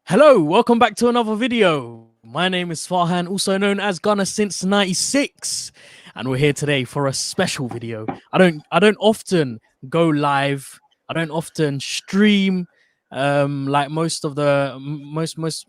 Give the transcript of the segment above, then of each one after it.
Hello, welcome back to another video. My name is Farhan, also known as Gunner since '96, and we're here today for a special video. I don't often go live. I don't often stream like most of the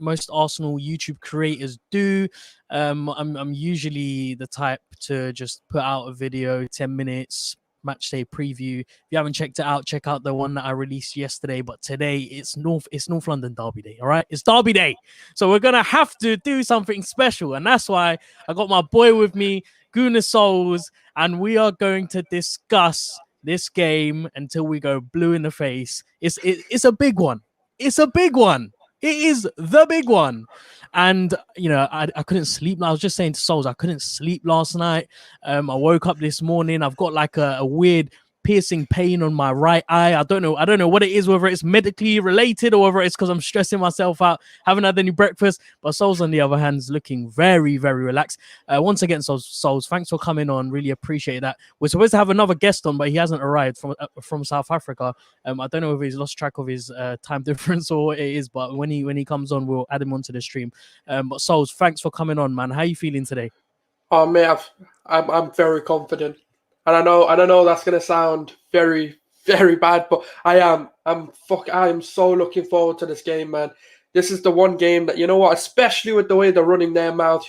most Arsenal YouTube creators do. I'm usually the type to just put out a video 10 minutes match day preview. If you haven't checked it out, check out the one that I released yesterday. But today it's North London Derby Day. All right, it's Derby Day, so we're gonna have to do something special, and that's why I got my boy with me, Gooners Souls, and we are going to discuss this game until we go blue in the face. It's a big one. It's a big one. It is the big one. And I couldn't sleep. I was just saying to Souls, I couldn't sleep last night. I woke up this morning. I've got like a weird piercing pain on my right eye. I don't know what it is, whether it's medically related or whether it's because I'm stressing myself out, haven't had any breakfast. But Souls, on the other hand, is looking very, very relaxed. Once again, Souls, thanks for coming on. Really appreciate that. We're supposed to have another guest on, but he hasn't arrived from South Africa. I don't know if he's lost track of his time difference or what it is, but when he comes on, we'll add him onto the stream. But Souls, thanks for coming on, man. How are you feeling today? Oh mate, I'm very confident, and I know that's gonna sound very very bad, but I am so looking forward to this game, man. This is the one game that, you know what, especially with the way they're running their mouth,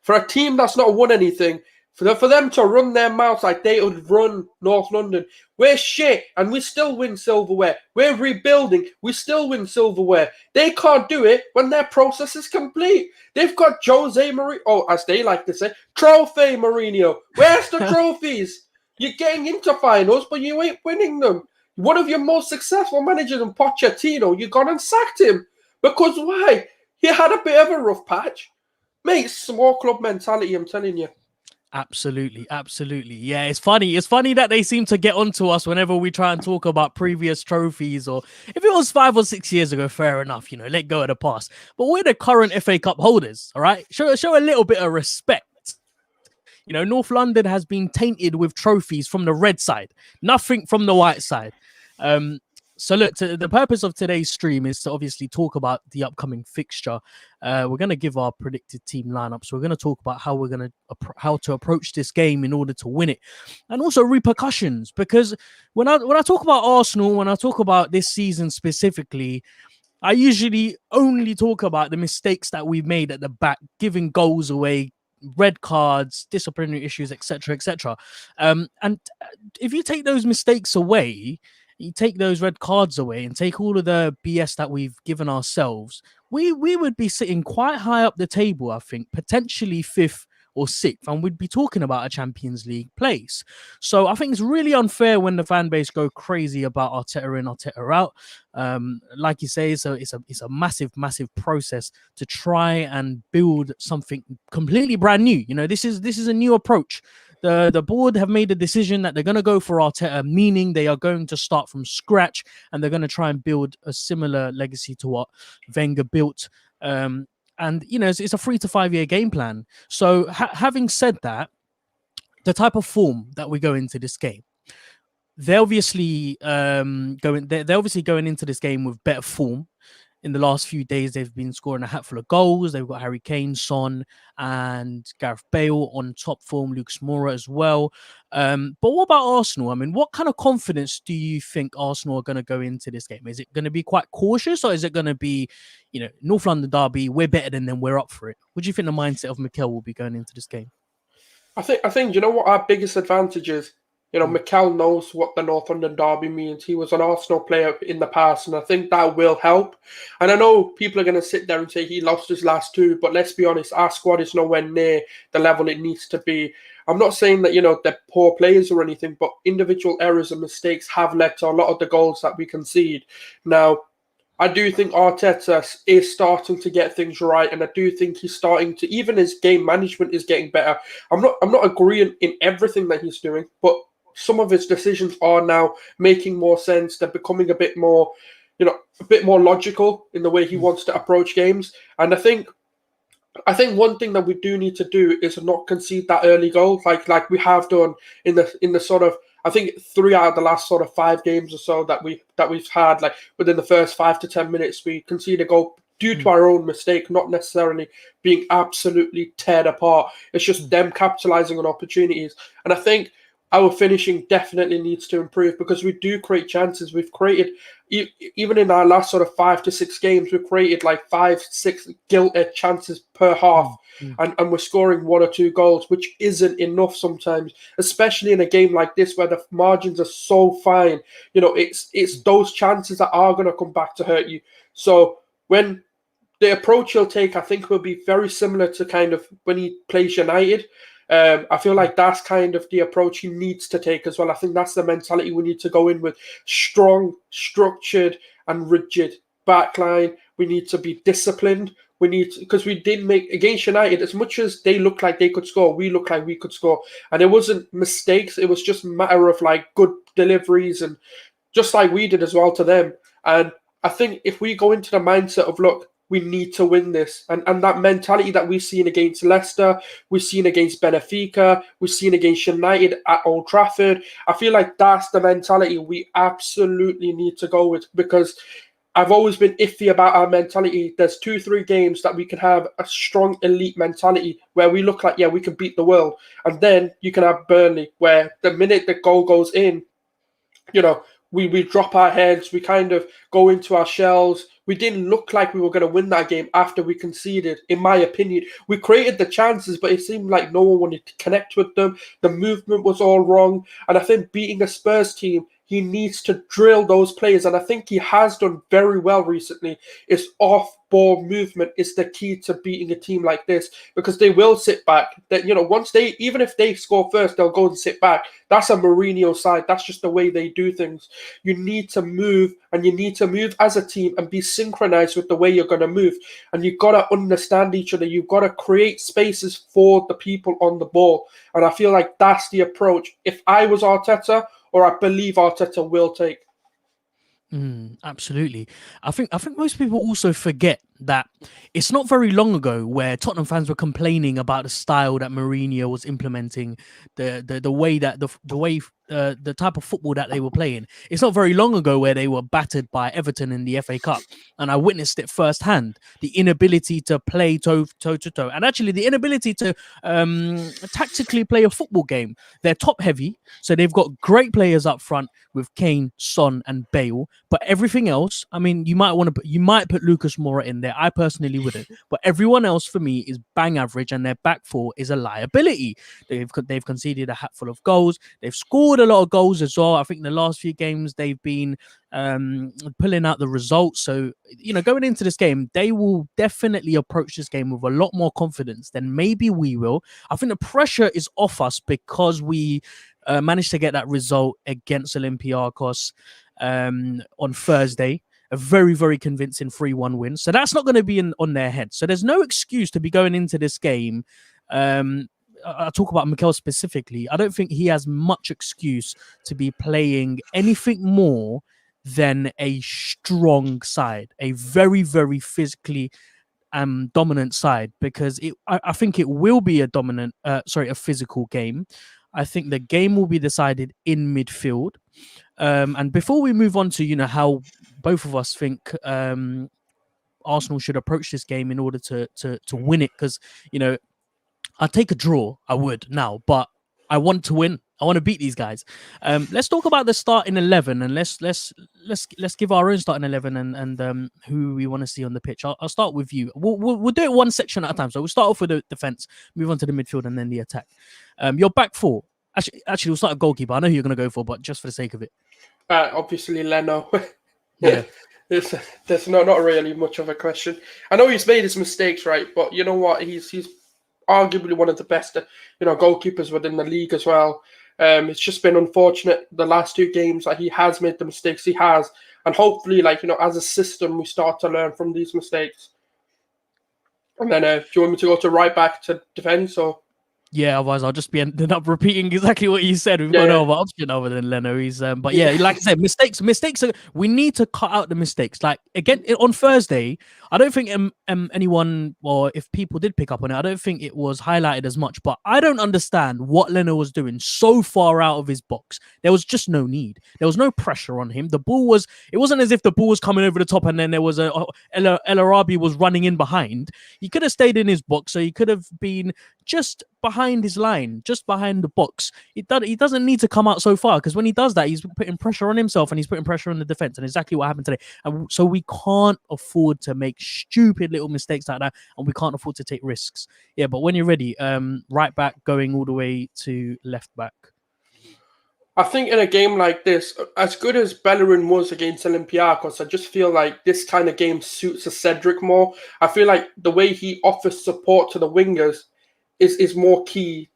for a team that's not won anything, for them to run their mouth like they would run North London. We're shit and we still win silverware. We're rebuilding, we still win silverware. They can't do it when their process is complete. They've got Jose Mourinho, as they like to say, Trophy Mourinho. Where's the trophies? You're getting into finals, but you ain't winning them. One of your most successful managers in Pochettino, you gone and sacked him. Because why? He had a bit of a rough patch. Mate, small club mentality, I'm telling you. Absolutely. Yeah, it's funny. It's funny that they seem to get onto us whenever we try and talk about previous trophies, or if it was 5 or 6 years ago, fair enough, let go of the past. But we're the current FA Cup holders, all right? Show a little bit of respect. North London has been tainted with trophies from the red side, nothing from the white side. So look, the purpose of today's stream is to obviously talk about the upcoming fixture. We're going to give our predicted team lineup. So we're going to talk about how how to approach this game in order to win it, and also repercussions. Because when I talk about Arsenal, when I talk about this season specifically, I usually only talk about the mistakes that we've made at the back, giving goals away, red cards, disciplinary issues, etc., etc. And if you take those mistakes away, you take those red cards away and take all of the BS that we've given ourselves, we would be sitting quite high up the table, I think, potentially fifth or sixth, and we'd be talking about a Champions League place. So I think it's really unfair when the fan base go crazy about Arteta in, Arteta out. Like you say, it's a massive process to try and build something completely brand new. This is a new approach. The board have made a decision that they're going to go for Arteta, meaning they are going to start from scratch and they're going to try and build a similar legacy to what Wenger built. And it's a 3 to 5 year game plan. So having said that, the type of form that we go into this game, they're obviously going into this game with better form. In the last few days, they've been scoring a hatful of goals. They've got Harry Kane, Son, and Gareth Bale on top form, Lucas Moura as well. But what about Arsenal? I mean, what kind of confidence do you think Arsenal are going to go into this game? Is it going to be quite cautious, or is it going to be, North London derby, we're better than them, we're up for it? What do you think the mindset of Mikel will be going into this game? I think you know what our biggest advantage is? Mikel knows what the North London derby means. He was an Arsenal player in the past, and I think that will help. And I know people are going to sit there and say he lost his last two, but let's be honest, our squad is nowhere near the level it needs to be. I'm not saying that, they're poor players or anything, but individual errors and mistakes have led to a lot of the goals that we concede. Now, I do think Arteta is starting to get things right, and I do think he's starting to, even his game management is getting better. I'm not agreeing in everything that he's doing, but some of his decisions are now making more sense. They're becoming a bit more logical in the way he wants to approach games. And I think one thing that we do need to do is not concede that early goal, like we have done in the sort of, I think 3 out of the last sort of 5 games or so that we've had, like within the first 5 to 10 minutes, we concede a goal due to our own mistake, not necessarily being absolutely teared apart. It's just them capitalizing on opportunities. And I think our finishing definitely needs to improve because we do create chances. We've created, even in our last sort of 5 to 6 games, we've created like 5, 6 gilt-edged chances per half. And we're scoring 1 or 2 goals, which isn't enough sometimes, especially in a game like this where the margins are so fine. You know, it's those chances that are going to come back to hurt you. So when the approach he'll take, I think, will be very similar to kind of when he plays United. I feel like that's kind of the approach he needs to take as well. I think that's the mentality we need to go in with. Strong, structured, and rigid backline. We need to be disciplined. We need to, because we did make against United, as much as they looked like they could score, we looked like we could score. And it wasn't mistakes. It was just a matter of like good deliveries and just like we did as well to them. And I think if we go into the mindset of, look, we need to win this. And that mentality that we've seen against Leicester, we've seen against Benfica, we've seen against United at Old Trafford. I feel like that's the mentality we absolutely need to go with, because I've always been iffy about our mentality. There's 2-3 games that we can have a strong elite mentality where we look like, yeah, we can beat the world. And then you can have Burnley, where the minute the goal goes in, you know, we drop our heads, we kind of go into our shells. We didn't look like we were going to win that game after we conceded, in my opinion. We created the chances, but it seemed like no one wanted to connect with them. The movement was all wrong. And I think beating a Spurs team, he needs to drill those players. And I think he has done very well recently. It's off-ball movement is the key to beating a team like this, because they will sit back. That, you know, once they, even if they score first, they'll go and sit back. That's a Mourinho side. That's just the way they do things. You need to move, and you need to move as a team and be synchronized with the way you're going to move. And you've got to understand each other. You've got to create spaces for the people on the ball. And I feel like that's the approach. If I was Arteta, or I believe Arteta will take. Absolutely. I think most people also forget that it's not very long ago where Tottenham fans were complaining about the style that Mourinho was implementing, the way that the type of football that they were playing. It's not very long ago where they were battered by Everton in the FA Cup, and I witnessed it firsthand. The inability to play toe to toe, and actually the inability to tactically play a football game. They're top heavy, so they've got great players up front with Kane, Son, and Bale. But everything else, I mean, you might put Lucas Moura in there. I personally wouldn't. But everyone else for me is bang average, and their back four is a liability. They've conceded a hatful of goals. They've scored a lot of goals as well. I think in the last few games they've been pulling out the results. So, you know, going into this game, they will definitely approach this game with a lot more confidence than maybe we will. I think the pressure is off us because we managed to get that result against Olympiacos on Thursday. A very, very convincing 3-1 win. So that's not going to be on their head. So there's no excuse to be going into this game. I talk about Mikel specifically. I don't think he has much excuse to be playing anything more than a strong side, a very, very physically dominant side, because I think it will be a physical game. I think the game will be decided in midfield. And before we move on to, you know, how both of us think Arsenal should approach this game in order to win it, because, you know, I'd take a draw, I would now, but I want to win. I want to beat these guys. Let's talk about the starting 11, and let's give our own starting 11 and who we want to see on the pitch. I'll start with you. We'll do it one section at a time. So we'll start off with the defense, move on to the midfield, and then the attack. Your back four. Actually, we'll start at goalkeeper. I know who you're going to go for, but just for the sake of it. Obviously, Leno. Yeah. There's not really much of a question. I know he's made his mistakes, right? But you know what? He's arguably one of the best, goalkeepers within the league as well. It's just been unfortunate the last 2 games that he has made the mistakes he has, and hopefully, as a system, we start to learn from these mistakes. And then, do you want me to go to right back to defense or? Yeah, otherwise I'll just be ending up repeating exactly what you said. We've Yeah, got yeah, no other option other than Leno. He's but yeah. yeah, like I said, mistakes are, we need to cut out the mistakes. Like again on Thursday, I don't think anyone, or if people did pick up on it, I don't think it was highlighted as much. But I don't understand what Leno was doing so far out of his box. There was just no need. There was no pressure on him. The ball was. It wasn't as if the ball was coming over the top and then there was El Arabi was running in behind. He could have stayed in his box, so he could have been just behind his line, just behind the box. He doesn't need to come out so far, because when he does that, he's putting pressure on himself and he's putting pressure on the defense, and exactly what happened today. And so we can't afford to make stupid little mistakes like that, and we can't afford to take risks. Yeah, but when you're ready, right back going all the way to left back. I think in a game like this, as good as Bellerin was against Olympiacos, I just feel like this kind of game suits a Cedric more. I feel like the way he offers support to the wingers is more key,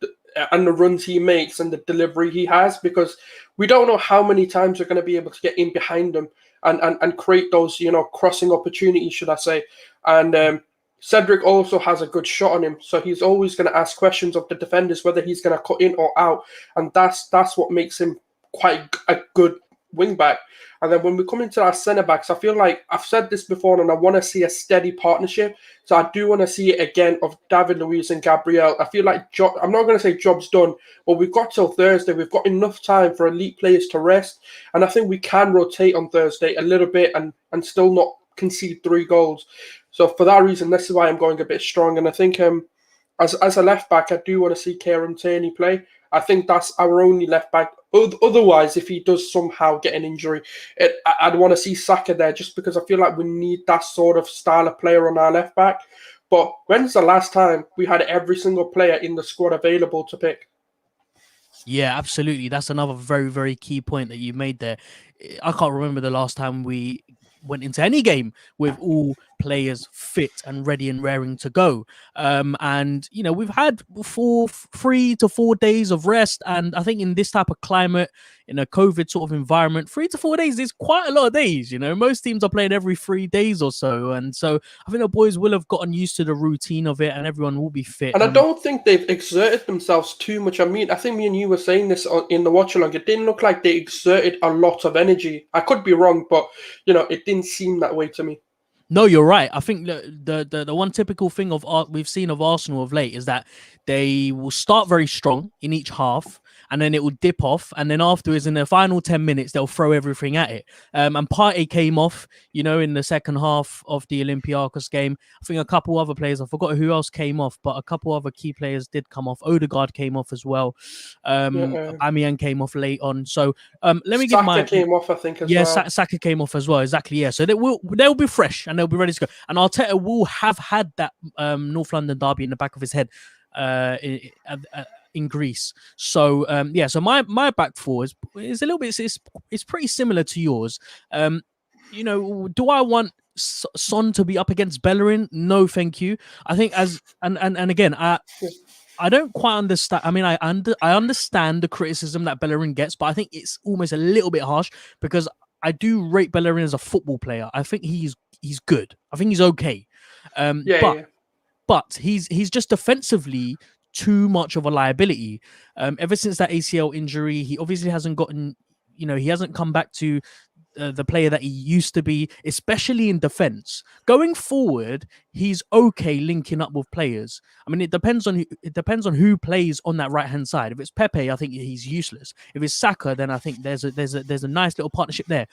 and the runs he makes and the delivery he has, because we don't know how many times we're going to be able to get in behind them and create those, crossing opportunities, should I say. And Cedric also has a good shot on him, so he's always going to ask questions of the defenders whether he's going to cut in or out, and that's what makes him quite a good wing back. And then when we come into our centre backs, I feel like I've said this before, and I want to see a steady partnership. So I do want to see it again of David Luiz and Gabriel. I feel like I'm not going to say job's done, but we've got till Thursday. We've got enough time for elite players to rest, and I think we can rotate on Thursday a little bit and still not concede 3 goals. So for that reason, this is why I'm going a bit strong. And I think as a left back, I do want to see Kieran Tierney play. I think that's our only left back. Otherwise, if he does somehow get an injury, I'd want to see Saka there, just because I feel like we need that sort of style of player on our left back. But when's the last time we had every single player in the squad available to pick? Yeah, absolutely. That's another very, very key point that you made there. I can't remember the last time we went into any game with all players fit and ready and raring to go. And we've had 3 to 4 days of rest, and I think in this type of climate, in a COVID sort of environment, 3 to 4 days is quite a lot of days. Most teams are playing every 3 days or so, and so I think the boys will have gotten used to the routine of it, and everyone will be fit. And I don't think they've exerted themselves too much. I mean, I think me and you were saying this in the watch along. It didn't look like they exerted a lot of energy. I could be wrong, but it didn't seem that way to me. No, you're right. I think the one typical thing we've seen of Arsenal of late is that they will start very strong in each half, and then it will dip off, and then afterwards, in the final 10 minutes, they'll throw everything at it. And Partey came off, in the second half of the Olympiacos game. I think a couple other players, I forgot who else came off, but a couple other key players did come off. Odegaard came off as well. Aubameyang came off late on. So let me give my... Saka came off, I think, as well. Yeah, Saka came off as well. Exactly, yeah. So they'll be fresh and they'll be ready to go. And Arteta will have had that North London derby in the back of his head in Greece. So so my back four is a little bit, it's pretty similar to yours. Do I want Son to be up against Bellerin? No, thank you. I think and again, I don't quite understand. I mean, I understand the criticism that Bellerin gets, but I think it's almost a little bit harsh, because I do rate Bellerin as a football player. I think he's good. I think he's okay. But he's just defensively too much of a liability. Ever since that ACL injury, he obviously hasn't gotten, he hasn't come back to the player that he used to be, especially in defense. Going forward, he's okay linking up with players. I mean, it depends on who plays on that right hand side. If it's Pepe, I think he's useless. If it's Saka, then I think there's a nice little partnership there.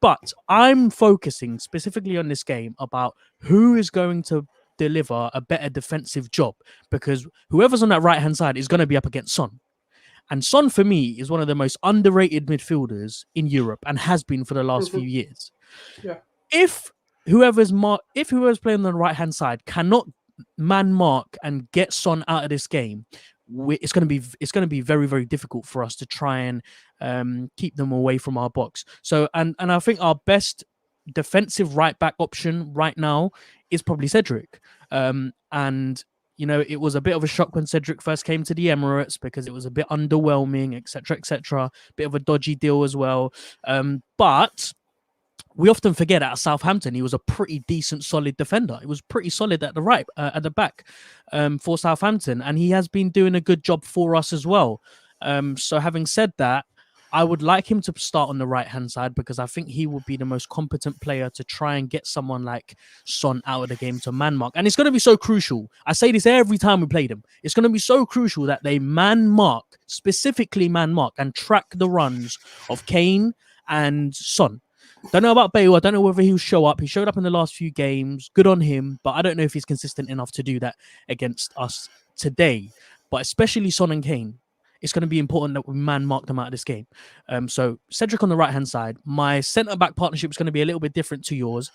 But I'm focusing specifically on this game about who is going to deliver a better defensive job, because whoever's on that right hand side is going to be up against Son. And Son, for me, is one of the most underrated midfielders in Europe, and has been for the last few years. Yeah. If whoever's playing on the right hand side cannot man mark and get Son out of this game, it's going to be very, very difficult for us to try and keep them away from our box. So and I think our best defensive right back option right now is probably Cedric. It was a bit of a shock when Cedric first came to the Emirates, because it was a bit underwhelming, etc., etc. Bit of a dodgy deal as well. But we often forget at Southampton he was a pretty decent, solid defender. He was pretty solid at the right, at the back, for Southampton, and he has been doing a good job for us as well. So having said that, I would like him to start on the right hand side because I think he would be the most competent player to try and get someone like Son out of the game to man mark, and it's going to be so crucial. I say this every time we play them. It's going to be so crucial that they man mark, specifically man mark, and track the runs of Kane and Son. Don't know about Bale. I don't know whether he'll show up. He showed up in the last few games. Good on him. But I don't know if he's consistent enough to do that against us today. But especially Son and Kane, it's going to be important that we man mark them out of this game. So Cedric on the right-hand side. My centre-back partnership is going to be a little bit different to yours.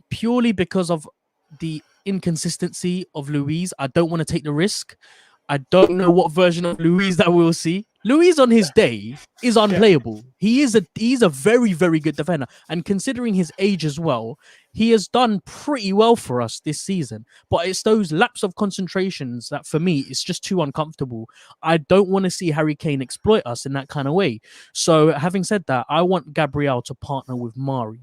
Purely because of the inconsistency of Luis. I don't want to take the risk. I don't know what version of Luis that we'll see. Luis on his day is unplayable. He's a very, very good defender. And considering his age as well, he has done pretty well for us this season. But it's those lapse of concentrations that for me, it's just too uncomfortable. I don't want to see Harry Kane exploit us in that kind of way. So having said that, I want Gabriel to partner with Mari.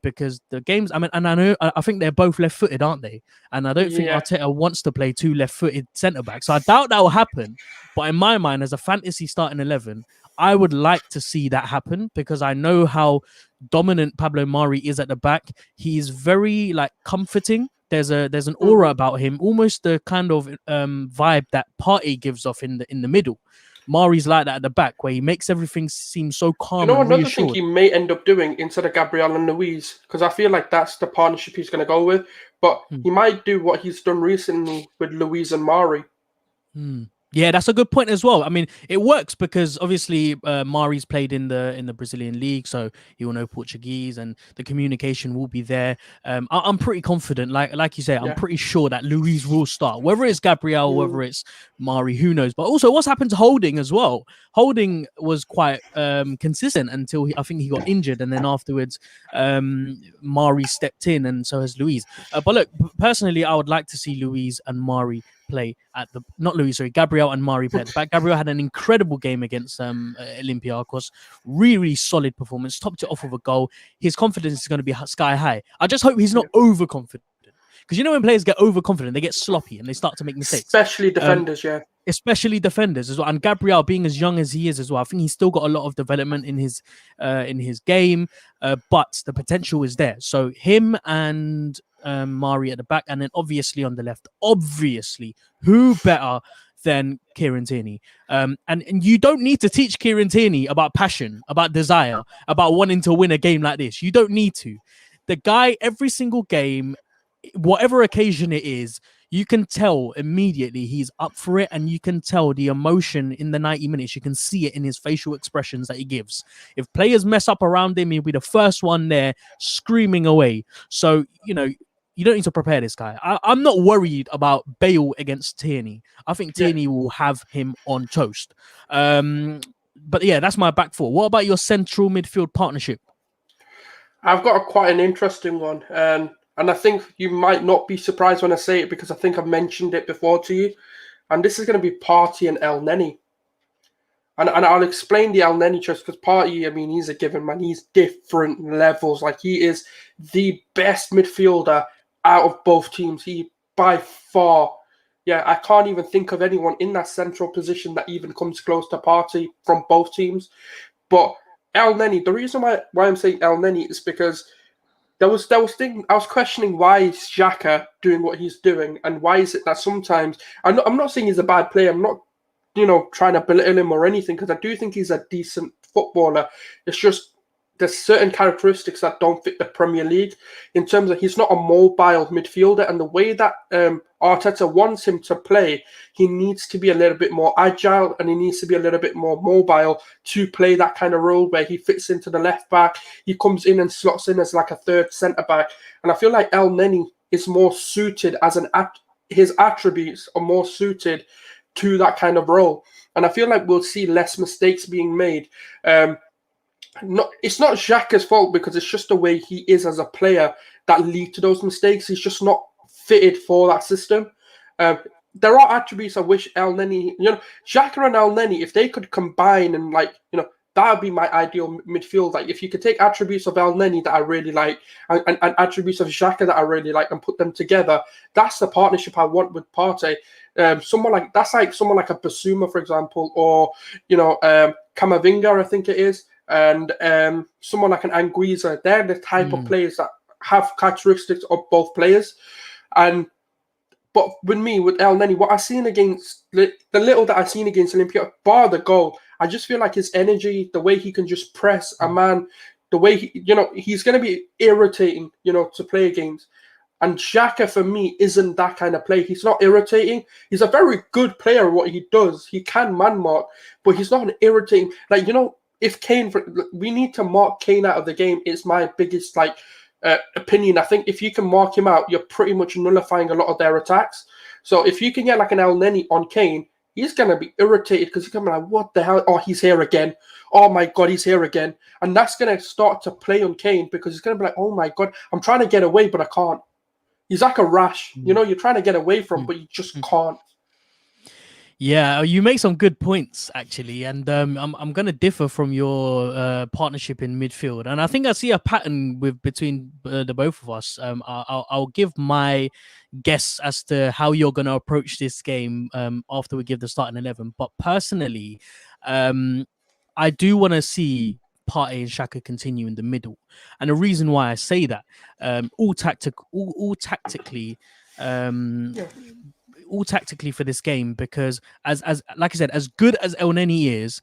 Because the games, I think they're both left-footed, aren't they? And I don't think Arteta wants to play two left-footed centre-backs. So I doubt that will happen. But in my mind, as a fantasy starting 11, I would like to see that happen because I know how dominant Pablo Mari is at the back. He's very comforting. There's an aura about him, almost the kind of vibe that Partey gives off in the middle. Mari's like that at the back, where he makes everything seem so calm. Another thing he may end up doing instead of Gabriel and Luis, because I feel like that's the partnership he's going to go with. But he might do what he's done recently with Luis and Mari. Yeah, that's a good point as well. I mean, it works because obviously Mari's played in the Brazilian league, so he will know Portuguese, and the communication will be there. I'm pretty confident, like you say, I'm pretty sure that Luis will start. Whether it's Gabriel, whether it's Mari, who knows? But also, what's happened to Holding as well? Holding was quite consistent until I think he got injured, and then afterwards, Mari stepped in, and so has Luis. But look, personally, I would like to see Luis and Mari play at the Gabriel and Mari play at the back. Gabriel had an incredible game against Olympiacos. Really solid performance. Topped it off with a goal. His confidence is going to be sky high. I just hope he's not overconfident. Because when players get overconfident, they get sloppy and they start to make mistakes. Especially defenders, Especially defenders as well. And Gabriel, being as young as he is as well, I think he's still got a lot of development in his game, but the potential is there. So him and Mari at the back, and then obviously on the left, who better than Kieran Tierney? And you don't need to teach Kieran Tierney about passion, about desire, about wanting to win a game like this. You don't need to. The guy, every single game, whatever occasion it is, you can tell immediately he's up for it, and you can tell the emotion in the 90 minutes. You can see it in his facial expressions that he gives. If players mess up around him, he'll be the first one there screaming away. So, you don't need to prepare this guy. I'm not worried about Bale against Tierney. I think Tierney will have him on toast. But yeah, that's my back four. What about your central midfield partnership? I've got quite an interesting one. And I think you might not be surprised when I say it because I think I've mentioned it before to you. And this is going to be Partey and El Neni. And I'll explain the El Neni choice because Partey, he's a given, man. He's different levels. He is the best midfielder out of both teams. He, by far, I can't even think of anyone in that central position that even comes close to Partey from both teams. But El Neni, the reason why I'm saying El Neni is because I was questioning why is Xhaka doing what he's doing, and why is it that sometimes I'm not saying he's a bad player. I'm not, trying to belittle him or anything, because I do think he's a decent footballer. It's just there's certain characteristics that don't fit the Premier League in terms of he's not a mobile midfielder, and the way that Arteta wants him to play, he needs to be a little bit more agile and he needs to be a little bit more mobile to play that kind of role where he fits into the left back. He comes in and slots in as like a third centre back, and I feel like El Neni is more suited his attributes are more suited to that kind of role, and I feel like we'll see less mistakes being made. It's not Xhaka's fault because it's just the way he is as a player that lead to those mistakes. He's just not fitted for that system. There are attributes I wish El Neni, Xhaka and El Neni, if they could combine and that would be my ideal midfield. Like if you could take attributes of El Neni that I really like and attributes of Xhaka that I really like and put them together, that's the partnership I want with Partey. Someone like a Basuma, for example, or Camavinga, I think it is, and someone like an Anguissa. They're the type of players that have characteristics of both players. But with El Neni, what I've seen against the little that I've seen against Olympia, bar the goal, I just feel like his energy, the way he can just press a man, the way he's going to be irritating, to play against. And Xhaka, for me, isn't that kind of player. He's not irritating. He's a very good player at what he does. He can man mark, but he's not an irritating. Like, if Kane, we need to mark Kane out of the game. It's my biggest, opinion. I think if you can mark him out, you're pretty much nullifying a lot of their attacks. So if you can get like an El Neni on Kane, he's going to be irritated because he's going to be like, what the hell? Oh, he's here again. Oh my God, he's here again. And that's going to start to play on Kane because he's going to be like, oh my God, I'm trying to get away, but I can't. He's like a rash. You're trying to get away from, but you just can't. Yeah, you make some good points actually, and I'm gonna differ from your partnership in midfield, and I think I see a pattern between the both of us. I'll give my guess as to how you're gonna approach this game after we give the starting 11. But personally, I do want to see Partey and Xhaka continue in the middle, and the reason why I say that, all tactically. All tactically for this game, because as like I said, as good as El Neni is,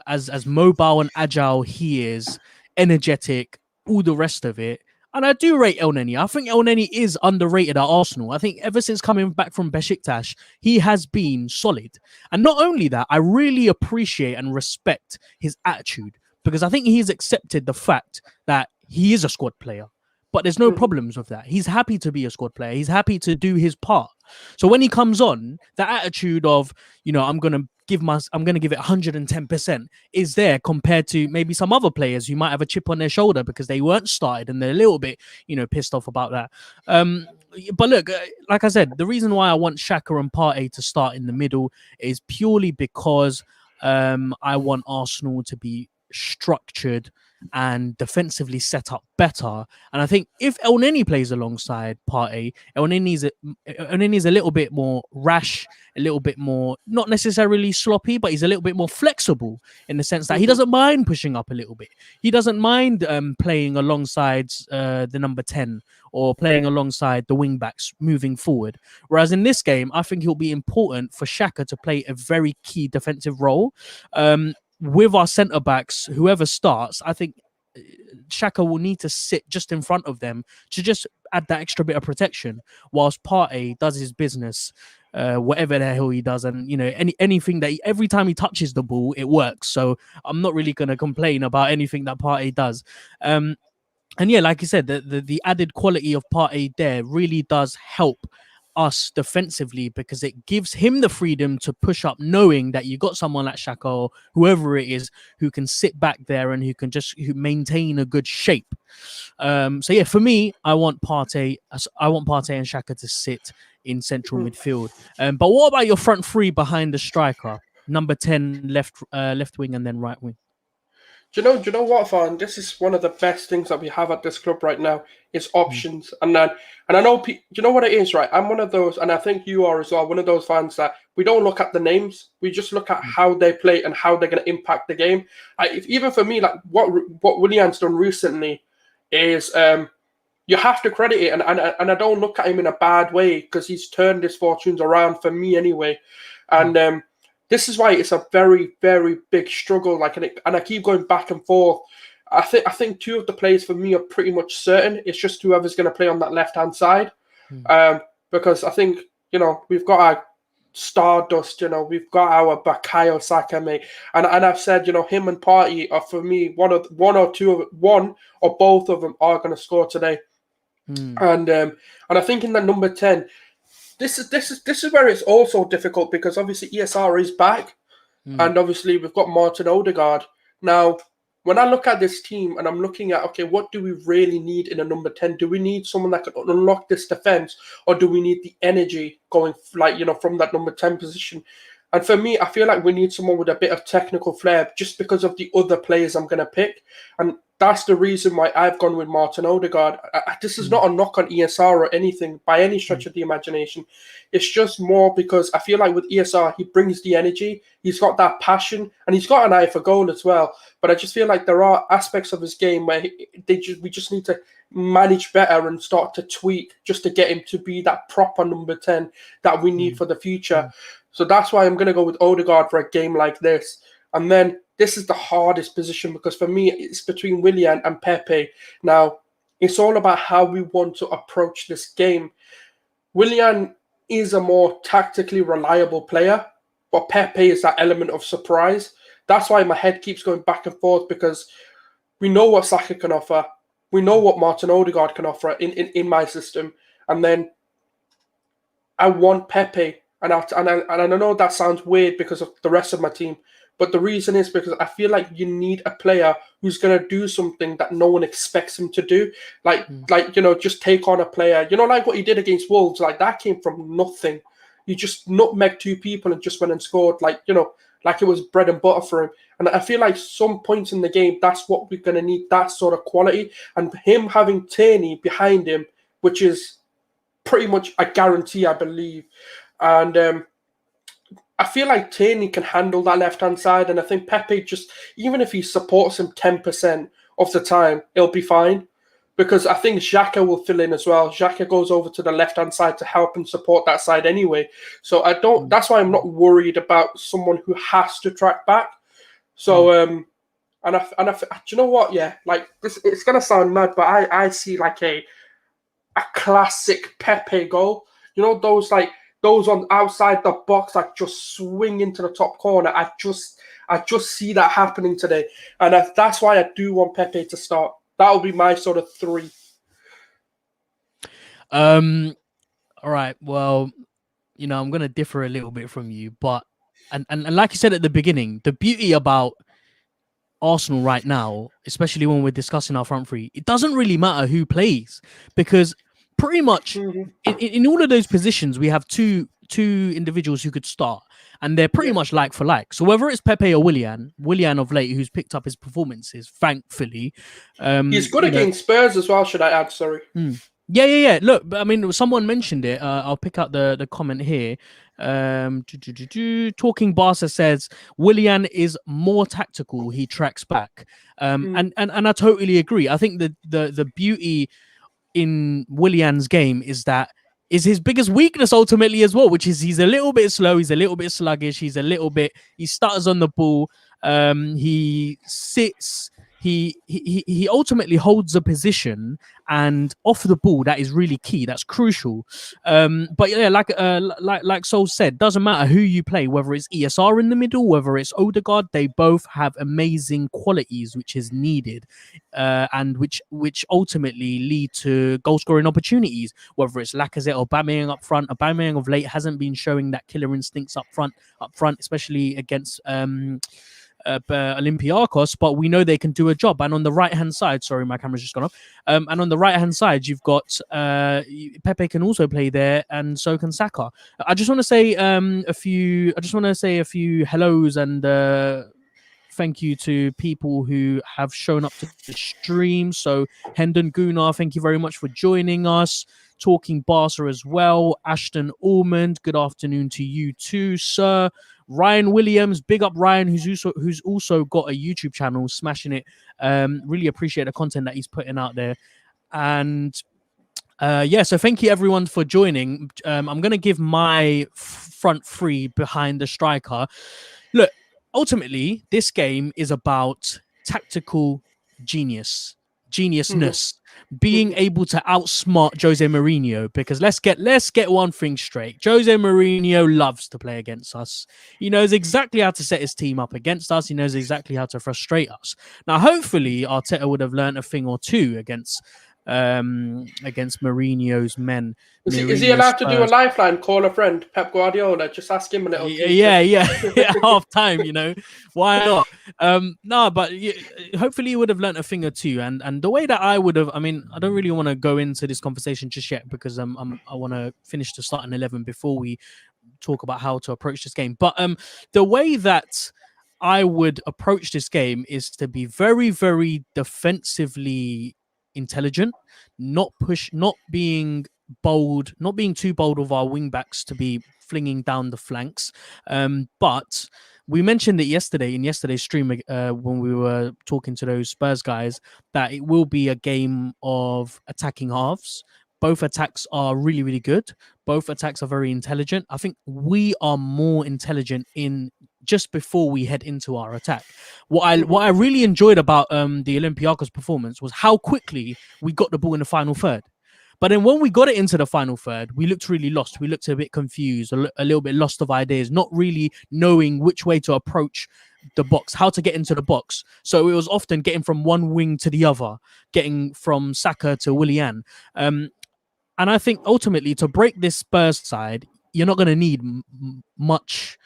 as mobile and agile he is, energetic, all the rest of it, and I do rate El Neni. I think El Neni is underrated at Arsenal. I think ever since coming back from Besiktas, he has been solid. And not only that, I really appreciate and respect his attitude, because I think he's accepted the fact that he is a squad player. But there's no problems with that. He's happy to be a squad player. He's happy to do his part. So when he comes on, the attitude of, I'm gonna give it 110% is there, compared to maybe some other players who might have a chip on their shoulder because they weren't started and they're a little bit, pissed off about that. But look, like I said, the reason why I want Xhaka and Partey to start in the middle is purely because I want Arsenal to be structured and defensively set up better. And I think if El Neni plays alongside Partey, El Neni's a little bit more rash, a little bit more, not necessarily sloppy, but he's a little bit more flexible in the sense that he doesn't mind pushing up a little bit. He doesn't mind playing alongside the number 10 or playing alongside the wing backs moving forward. Whereas in this game, I think it'll be important for Xhaka to play a very key defensive role. With our centre backs, whoever starts, I think Xhaka will need to sit just in front of them to just add that extra bit of protection, whilst Partey does his business, whatever the hell he does, and anything that every time he touches the ball, it works. So I'm not really going to complain about anything that Partey does. And yeah, like you said, the added quality of Partey there really does help us defensively, because it gives him the freedom to push up, knowing that you got someone like Xhaka or whoever it is who can sit back there and who maintain a good shape. So yeah, for me, I want Partey and Xhaka to sit in central midfield. But what about your front three behind the striker? Number 10 left wing and then right wing. Do you know what, Van? This is one of the best things that we have at this club right now is options. And I know, you know what it is, right? I'm one of those, and I think you are as well, one of those fans that we don't look at the names. We just look at how they play and how they're going to impact the game. Even for me, like what Willian's done recently is you have to credit it. And I don't look at him in a bad way, because he's turned his fortunes around for me anyway. And this is why it's a very, very big struggle. And I keep going back and forth. I think two of the players for me are pretty much certain. It's just whoever's going to play on that left-hand side. Because I think, we've got our Stardust, we've got our Bukayo Saka, mate. And I've said, him and Partey are, for me, one or both of them are going to score today. And I think in the number 10, this is where it's also difficult, because obviously ESR is back, and obviously we've got Martin Odegaard. Now, when I look at this team and I'm looking at, okay, what do we really need in a number 10? Do we need someone that can unlock this defense, or do we need the energy going, from that number 10 position? And for me, I feel like we need someone with a bit of technical flair just because of the other players I'm going to pick. And that's the reason why I've gone with Martin Odegaard. This is not a knock on ESR or anything by any stretch of the imagination. It's just more because I feel like with ESR, he brings the energy, he's got that passion, and he's got an eye for goal as well. But I just feel like there are aspects of his game where we just need to manage better and start to tweak just to get him to be that proper number 10 that we need for the future. So that's why I'm going to go with Odegaard for a game like this. And then this is the hardest position because for me, it's between Willian and Pepe. Now, it's all about how we want to approach this game. Willian is a more tactically reliable player, but Pepe is that element of surprise. That's why my head keeps going back and forth because we know what Saka can offer. We know what Martin Odegaard can offer in my system. And then I want Pepe. And I know that sounds weird because of the rest of my team, but the reason is because I feel like you need a player who's going to do something that no one expects him to do. Like, just take on a player, like what he did against Wolves. Like, that came from nothing. You just nutmegged 2 people and just went and scored, like it was bread and butter for him. And I feel like some points in the game, that's what we're going to need, that sort of quality. And him having Tierney behind him, which is pretty much a guarantee, I believe. And I feel like Tierney can handle that left-hand side. And I think Pepe just, even if he supports him 10% of the time, it'll be fine. Because I think Xhaka will fill in as well. Xhaka goes over to the left-hand side to help and support that side anyway. So that's why I'm not worried about someone who has to track back. So, do you know what? Yeah, like this, it's going to sound mad, but I see like a classic Pepe goal. Those on outside the box that just swing into the top corner. I just see that happening today. And that's why I do want Pepe to start. That'll be my sort of 3. All right. Well, I'm going to differ a little bit from you, but and like you said at the beginning, the beauty about Arsenal right now, especially when we're discussing our front 3, it doesn't really matter who plays because pretty much in all of those positions, we have two individuals who could start, and they're pretty much like for like. So whether it's Pepe or Willian of late, who's picked up his performances, thankfully. He's good against Spurs as well, should I add? Sorry. Yeah. Look, I mean, someone mentioned it. I'll pick out the comment here. Talking Barca says Willian is more tactical. He tracks back. And I totally agree. I think the beauty in Willian's game is his biggest weakness ultimately as well, which is he's a little bit slow, he's a little bit sluggish, he stutters on the ball, he sits, he ultimately holds a position, and off the ball that is really key, that's crucial. But yeah, like Sol said, doesn't matter who you play, whether it's ESR in the middle, whether it's Odegaard, they both have amazing qualities which is needed, and which ultimately lead to goal scoring opportunities, whether it's Lacazette or Aubameyang up front. Aubameyang of late hasn't been showing that killer instincts up front, especially against Olympiacos, but we know they can do a job. And on the right hand side, sorry, my camera's just gone off. And on the right hand side, you've got Pepe can also play there, and so can Saka. I just want to say a few hellos and thank you to people who have shown up to the stream. So Hendon Gunnar, thank you very much for joining us. Talking Barca as well. Ashton Ormond, good afternoon to you too, sir. Ryan Williams, big up Ryan, who's also got a YouTube channel, smashing it. Really appreciate the content that he's putting out there. And so thank you everyone for joining. I'm going to give my front 3 behind the striker. Look, ultimately, this game is about tactical geniusness, being able to outsmart Jose Mourinho, because let's get one thing straight. Jose Mourinho loves to play against us. He knows exactly how to set his team up against us. He knows exactly how to frustrate us. Now, hopefully, Arteta would have learned a thing or two against Mourinho's men. Is he allowed to do a lifeline, call a friend, Pep Guardiola? Just ask him a little. Yeah. Half time, why not? No, but hopefully he would have learnt a thing or two. And the way that I would have, I mean, I don't really want to go into this conversation just yet because I want to finish the starting 11 before we talk about how to approach this game. But the way that I would approach this game is to be very, very defensively intelligent, not being bold, not being too bold of our wing backs to be flinging down the flanks. But we mentioned it yesterday in yesterday's stream when we were talking to those Spurs guys that it will be a game of attacking halves. Both attacks are really, really good. Both attacks are very intelligent. I think we are more intelligent in just before we head into our attack. What I really enjoyed about the Olympiacos performance was how quickly we got the ball in the final third. But then when we got it into the final third, we looked really lost. We looked a bit confused, a little bit lost of ideas, not really knowing which way to approach the box, how to get into the box. So it was often getting from one wing to the other, getting from Saka to Willian. And I think ultimately to break this Spurs side, you're not going to need much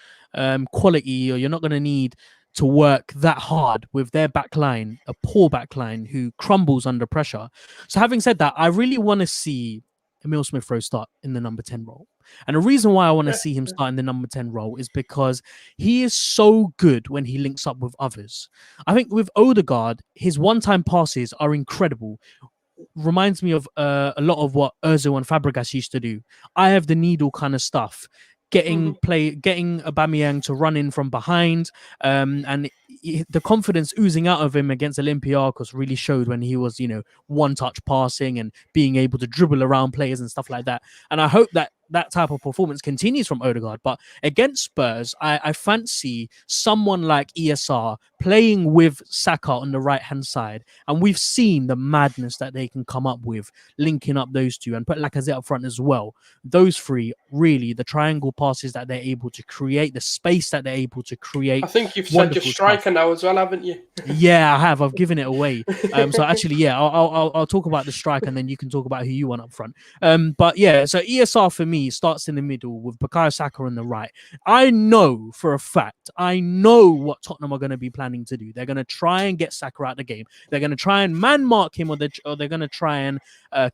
quality, or you're not going to need to work that hard with their backline, a poor backline who crumbles under pressure. So having said that, I really want to see Emil Smith-Rowe start in the number 10 role. And the reason why I want to see him start in the number 10 role is because he is so good when he links up with others. I think with Odegaard, his one-time passes are incredible. Reminds me of a lot of what Ozil and Fabregas used to do. I have the needle kind of stuff. Getting Aubameyang to run in from behind, and the confidence oozing out of him against Olympiacos really showed when he was, one-touch passing and being able to dribble around players and stuff like that. And I hope that that type of performance continues from Odegaard. But against Spurs, I fancy someone like ESR playing with Saka on the right-hand side. And we've seen the madness that they can come up with, linking up those two and put Lacazette up front as well. Those three, really, the triangle passes that they're able to create, the space that they're able to create. I think you've said your striker now as well, haven't you? Yeah, I have. I've given it away. So actually, yeah, I'll talk about the strike and then you can talk about who you want up front. But yeah, so ESR for me starts in the middle with Bukayo Saka on the right. I know for a fact, what Tottenham are going to be planning to do. They're going to try and get Saka out of the game. They're going to try and man mark him, or they're going to try and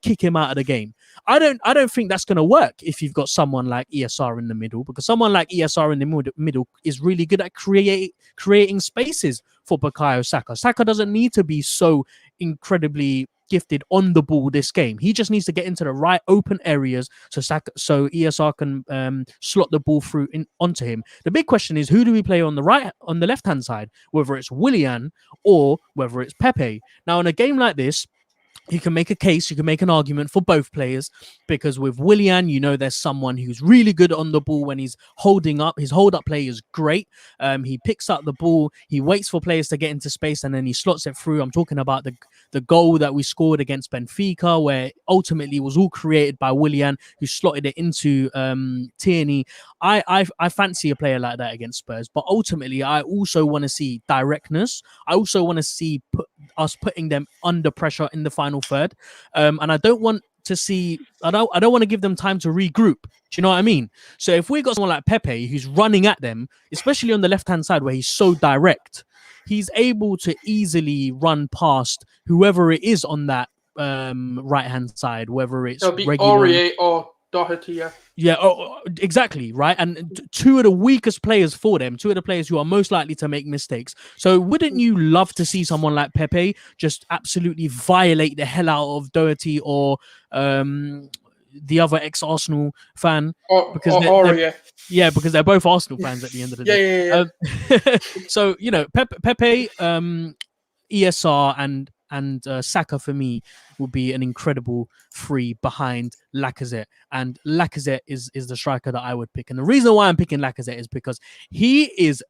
kick him out of the game. I don't think that's going to work if you've got someone like ESR in the middle, because someone like ESR in the middle is really good at creating spaces for Bukayo Saka. Saka doesn't need to be so incredibly gifted on the ball this game. He just needs to get into the right open areas so ESR can slot the ball through onto him. The big question is, who do we play on the left hand side, whether it's Willian or whether it's Pepe? Now in a game like this, you can make a case, you can make an argument for both players, because with Willian, there's someone who's really good on the ball when he's holding up. His hold-up play is great. He picks up the ball, he waits for players to get into space, and then he slots it through. I'm talking about the goal that we scored against Benfica, where ultimately was all created by Willian, who slotted it into Tierney. I fancy a player like that against Spurs, but ultimately, I also want to see directness. I also want to see us putting them under pressure in the final third, and I don't want to give them time to regroup. Do you know what I mean? So if we got someone like Pepe who's running at them, especially on the left hand side where he's so direct, he's able to easily run past whoever it is on that right hand side, whether it's Aurier or Doherty. Yeah, exactly, right? And two of the weakest players for them, two of the players who are most likely to make mistakes. So wouldn't you love to see someone like Pepe just absolutely violate the hell out of Doherty or the other ex-Arsenal fan? Because they're both Arsenal fans at the end of the day. Yeah. So, Pepe, ESR and Saka for me will be an incredible free behind Lacazette, and Lacazette is the striker that I would pick. And the reason why I'm picking Lacazette is because he is.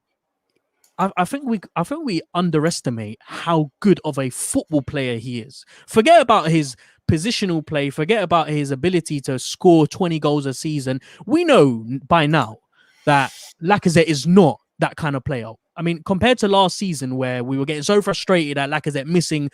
I think we underestimate how good of a football player he is. Forget about his positional play. Forget about his ability to score 20 goals a season. We know by now that Lacazette is not that kind of player. I mean, compared to last season where we were getting so frustrated at Lacazette missing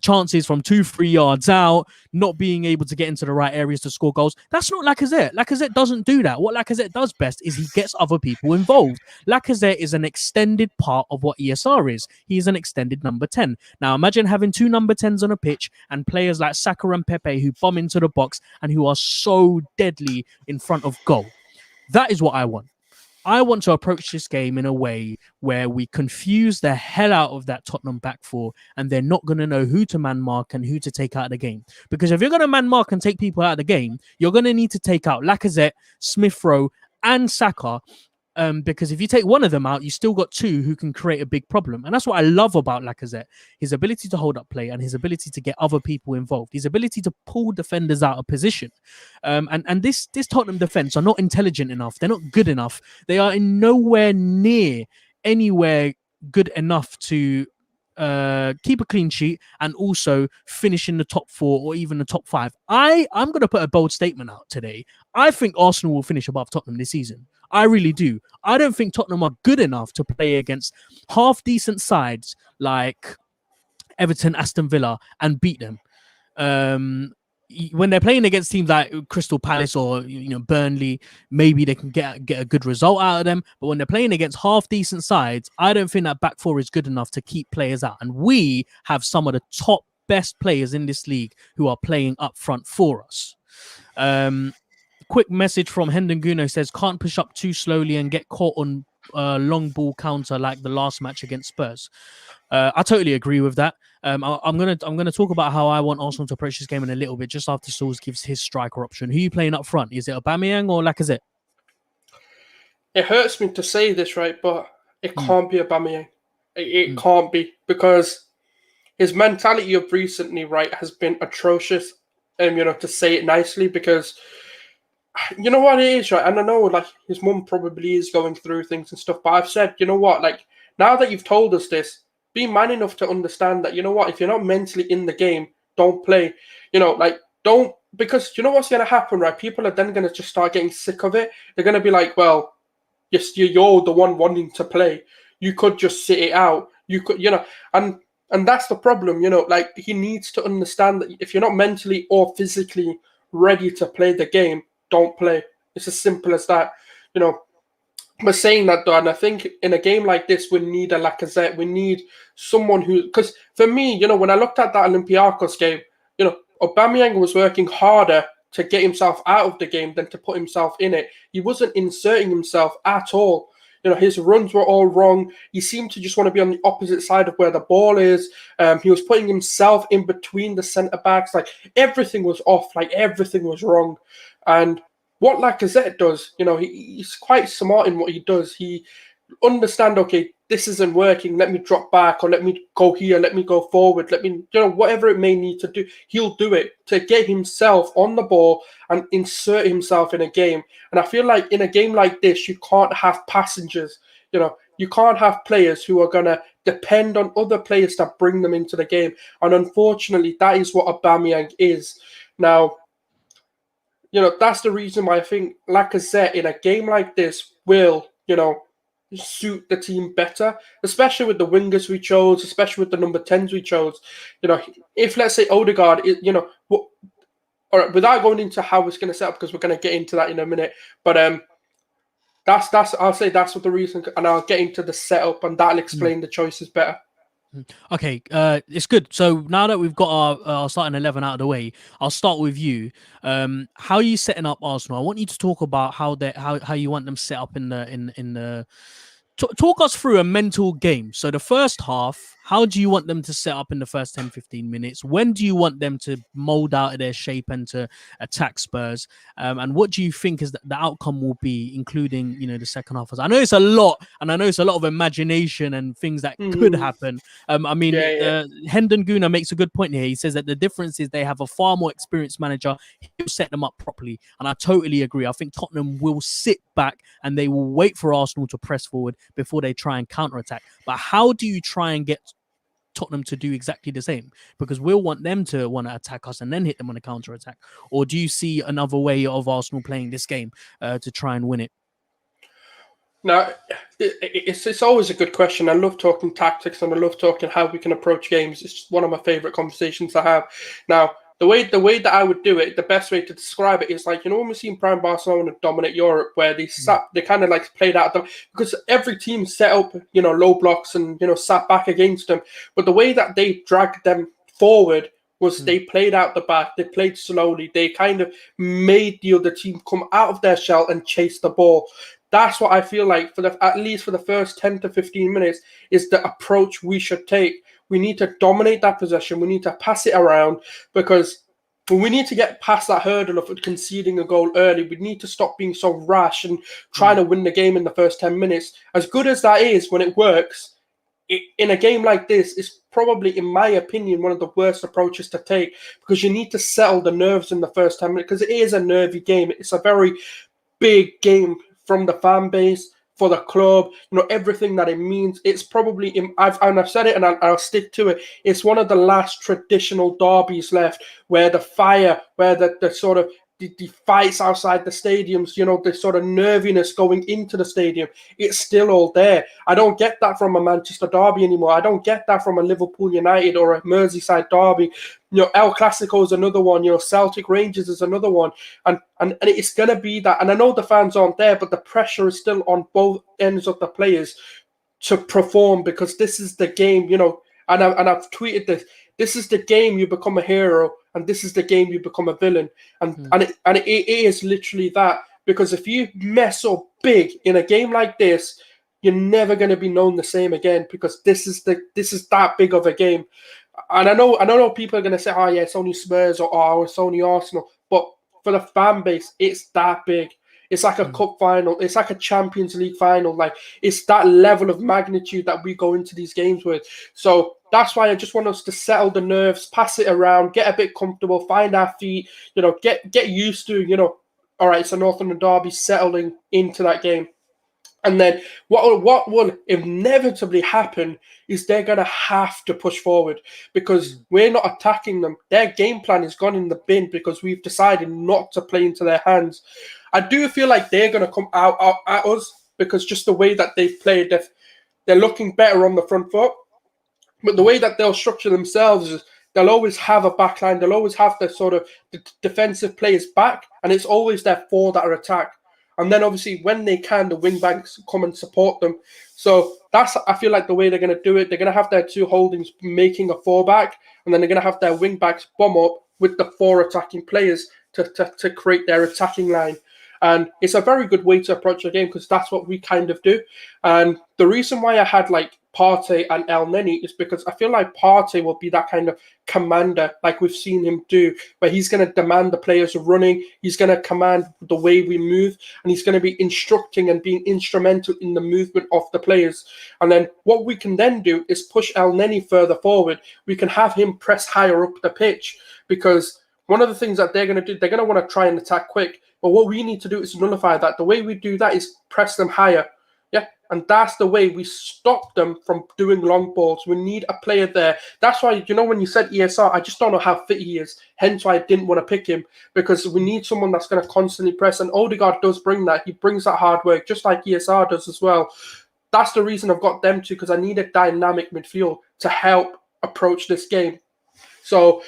chances from 2-3 yards out, not being able to get into the right areas to score goals, that's not Lacazette. Lacazette doesn't do that. What Lacazette does best is he gets other people involved. Lacazette is an extended part of what ESR is. He is an extended number 10. Now, imagine having two number 10s on a pitch and players like Saka and Pepe who bomb into the box and who are so deadly in front of goal. That is what I want. I want to approach this game in a way where we confuse the hell out of that Tottenham back four, and they're not going to know who to man mark and who to take out of the game. Because if you're going to man mark and take people out of the game, you're going to need to take out Lacazette, Smith Rowe, and Saka. Because if you take one of them out, you still got two who can create a big problem. And that's what I love about Lacazette. His ability to hold up play and his ability to get other people involved. His ability to pull defenders out of position. And this Tottenham defense are not intelligent enough. They're not good enough. They are in nowhere near anywhere good enough to keep a clean sheet and also finish in the top four or even the top five. I'm going to put a bold statement out today. I think Arsenal will finish above Tottenham this season. I really do. I don't think Tottenham are good enough to play against half decent sides like Everton, Aston Villa, and beat them. When they're playing against teams like Crystal Palace or Burnley, maybe they can get a good result out of them. But when they're playing against half decent sides, I don't think that back four is good enough to keep players out. And we have some of the top best players in this league who are playing up front for us. Quick message from Hendon Guno says, can't push up too slowly and get caught on long ball counter like the last match against Spurs. I totally agree with that. I'm gonna talk about how I want Arsenal to approach this game in a little bit, just after Sauls gives his striker option. Who are you playing up front? Is it Aubameyang or Lacazette? It hurts me to say this, right, but it can't be Aubameyang. It can't be, because his mentality of recently, right, has been atrocious. To say it nicely, because you know what it is, right? And I know, like, his mum probably is going through things and stuff, but I've said, you know what, like, now that you've told us this, be man enough to understand that, you know what, if you're not mentally in the game, don't play. Don't, because you know what's going to happen, right? People are then going to just start getting sick of it. They're going to be like, well, yes, you're the one wanting to play. You could just sit it out. You could, and that's the problem, like, he needs to understand that if you're not mentally or physically ready to play the game, don't play. It's as simple as that. But saying that, though, and I think in a game like this, we need a Lacazette. We need someone who, because for me, when I looked at that Olympiacos game, Aubameyang was working harder to get himself out of the game than to put himself in it. He wasn't inserting himself at all. His runs were all wrong. He seemed to just want to be on the opposite side of where the ball is. He was putting himself in between the centre-backs. Like, everything was off. Like, everything was wrong. And what Lacazette does, he's quite smart in what he does. He understands, okay, this isn't working. Let me drop back, or let me go here. Let me go forward. Let me, whatever it may need to do, he'll do it to get himself on the ball and insert himself in a game. And I feel like in a game like this, you can't have passengers. You can't have players who are going to depend on other players that bring them into the game. And unfortunately, that is what Aubameyang is. Now, that's the reason why I think Lacazette in a game like this will, suit the team better, especially with the wingers we chose, especially with the number 10s we chose. If, let's say, Odegaard, all right, without going into how it's going to set up, because we're going to get into that in a minute, but I'll say that's what the reason, and I'll get into the setup, and that'll explain the choices better. Okay, it's good. So now that we've got our starting 11 out of the way, I'll start with you. How are you setting up Arsenal? I want you to talk about how you want them set up in the. Talk us through a mental game. So the first half, how do you want them to set up in the first 10, 15 minutes? When do you want them to mold out of their shape and to attack Spurs? And what do you think is the outcome will be, including, the second half? I know it's a lot, and I know it's a lot of imagination and things that could happen. Hendon Guna makes a good point here. He says that the difference is they have a far more experienced manager. He'll set them up properly. And I totally agree. I think Tottenham will sit back and they will wait for Arsenal to press forward before they try and counterattack. But how do you try and get Tottenham to do exactly the same? Because we'll want them to want to attack us and then hit them on a counterattack. Or do you see another way of Arsenal playing this game to try and win it? Now, it's always a good question. I love talking tactics and I love talking how we can approach games. It's one of my favorite conversations to have. Now, the way that I would do it, the best way to describe it is like, when we've seen prime Barcelona dominate Europe, where they kind of like played out because every team set up, low blocks and, sat back against them. But the way that they dragged them forward was they played out the back, they played slowly, they kind of made the other team come out of their shell and chase the ball. That's what I feel like at least for the first 10 to 15 minutes is the approach we should take. We need to dominate that possession. We need to pass it around because we need to get past that hurdle of conceding a goal early. We need to stop being so rash and trying to win the game in the first 10 minutes. As good as that is when it works, in a game like this, it's probably, in my opinion, one of the worst approaches to take because you need to settle the nerves in the first 10 minutes because it is a nervy game. It's a very big game from the fan base, for the club, everything that it means. It's probably, I've said it and I'll stick to it, it's one of the last traditional derbies left where the fire, where the sort of the fights outside the stadiums, the sort of nerviness going into the stadium, it's still all there. I don't get that from a Manchester derby anymore. I don't get that from a Liverpool United or a Merseyside derby. El Clasico is another one. Celtic Rangers is another one. And it's going to be that. And I know the fans aren't there, but the pressure is still on both ends of the players to perform because this is the game, and I've tweeted this. This is the game you become a hero, and this is the game you become a villain. And it is literally that. Because if you mess up big in a game like this, you're never going to be known the same again because this is that big of a game. And I know people are going to say, oh yeah, it's only Spurs or oh, it's only Arsenal. But for the fan base, it's that big. It's like a cup final. It's like a Champions League final. Like it's that level of magnitude that we go into these games with. So that's why I just want us to settle the nerves, pass it around, get a bit comfortable, find our feet, get used to, all right, it's a North London derby, settling into that game. And then what will inevitably happen is they're going to have to push forward because we're not attacking them. Their game plan is gone in the bin because we've decided not to play into their hands. I do feel like they're going to come out at us because just the way that they've played, they're looking better on the front foot. But the way that they'll structure themselves is they'll always have a back line. They'll always have the sort of the defensive players back, and it's always their four that are attack. And then obviously when they can, the wing backs come and support them. So that's, I feel like, the way they're going to do it. They're going to have their two holdings making a four back, and then they're going to have their wing backs bomb up with the four attacking players to create their attacking line. And it's a very good way to approach the game because that's what we kind of do. And the reason why I had like Partey and El Neni is because I feel like Partey will be that kind of commander like we've seen him do, where he's going to demand the players running, he's going to command the way we move, and he's going to be instructing and being instrumental in the movement of the players. And then what we can then do is push El Neni further forward. We can have him press higher up the pitch because one of the things that they're going to do, they're going to want to try and attack quick. But what we need to do is nullify that. The way we do that is press them higher. Yeah. And that's the way we stop them from doing long balls. We need a player there. That's why, when you said ESR, I just don't know how fit he is. Hence why I didn't want to pick him because we need someone that's going to constantly press. And Odegaard does bring that. He brings that hard work, just like ESR does as well. That's the reason I've got them two because I need a dynamic midfield to help approach this game. So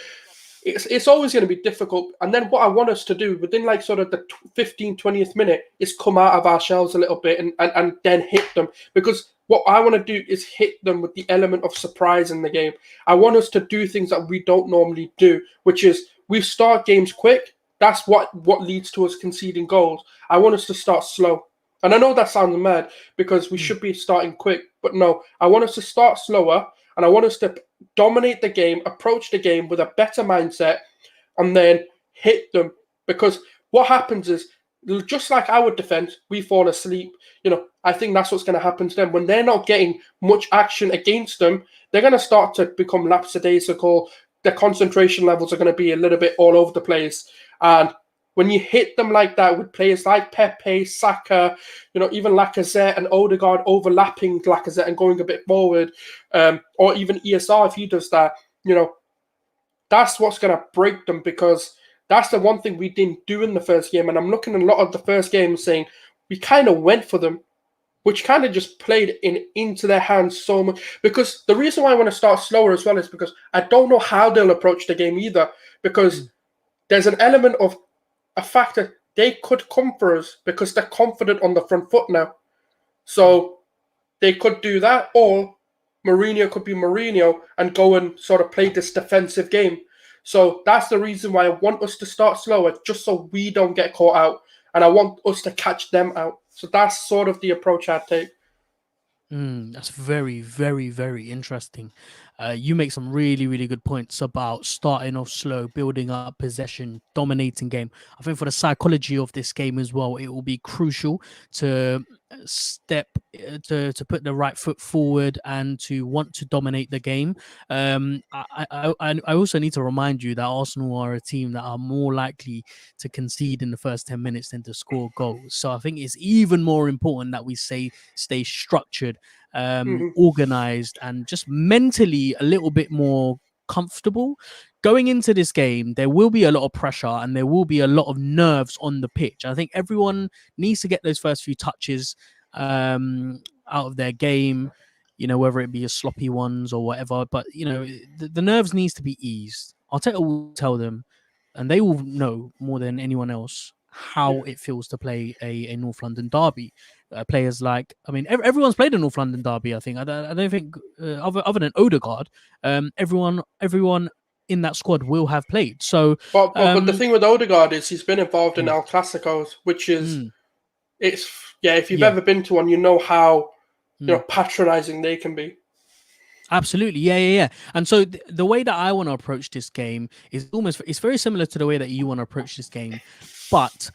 it's always going to be difficult. And then what I want us to do within like sort of the 15th, 20th minute is come out of our shells a little bit and then hit them. Because what I want to do is hit them with the element of surprise in the game. I want us to do things that we don't normally do, which is we start games quick. That's what leads to us conceding goals. I want us to start slow. And I know that sounds mad because we should be starting quick. But no, I want us to start slower. And I want us to dominate the game, approach the game with a better mindset, and then hit them. Because what happens is, just like our defense, we fall asleep. I think that's what's going to happen to them. When they're not getting much action against them, they're going to start to become lapsadaisical. Their concentration levels are going to be a little bit all over the place. And when you hit them like that with players like Pepe, Saka, even Lacazette and Odegaard overlapping Lacazette and going a bit forward, or even ESR if he does that, that's what's going to break them because that's the one thing we didn't do in the first game. And I'm looking at a lot of the first game saying we kind of went for them, which kind of just played into their hands so much. Because the reason why I want to start slower as well is because I don't know how they'll approach the game either. Because there's an element of a factor they could come for us because they're confident on the front foot now. So they could do that, or Mourinho could be Mourinho and go and sort of play this defensive game. So that's the reason why I want us to start slower, just so we don't get caught out. And I want us to catch them out. So that's sort of the approach I'd take. That's very, very, very interesting. You make some really, really good points about starting off slow, building up possession, dominating game. I think for the psychology of this game as well, it will be crucial to step to put the right foot forward and to want to dominate the game. I also need to remind you that Arsenal are a team that are more likely to concede in the first 10 minutes than to score goals. So I think it's even more important that we stay structured, organized, and just mentally a little bit more comfortable. Going into this game, there will be a lot of pressure and there will be a lot of nerves on the pitch. I think everyone needs to get those first few touches out of their game, whether it be a sloppy ones or whatever. But the nerves needs to be eased. Arteta will tell them, and they will know more than anyone else how it feels to play a North London derby. Players like, everyone's played a North London derby. I think I don't think other than Odegaard, everyone in that squad will have played. So, but the thing with Odegaard is he's been involved in El Clasicos, which is if you've ever been to one, you know how patronizing they can be. Absolutely, yeah. And so the way that I want to approach this game is it's very similar to the way that you want to approach this game, but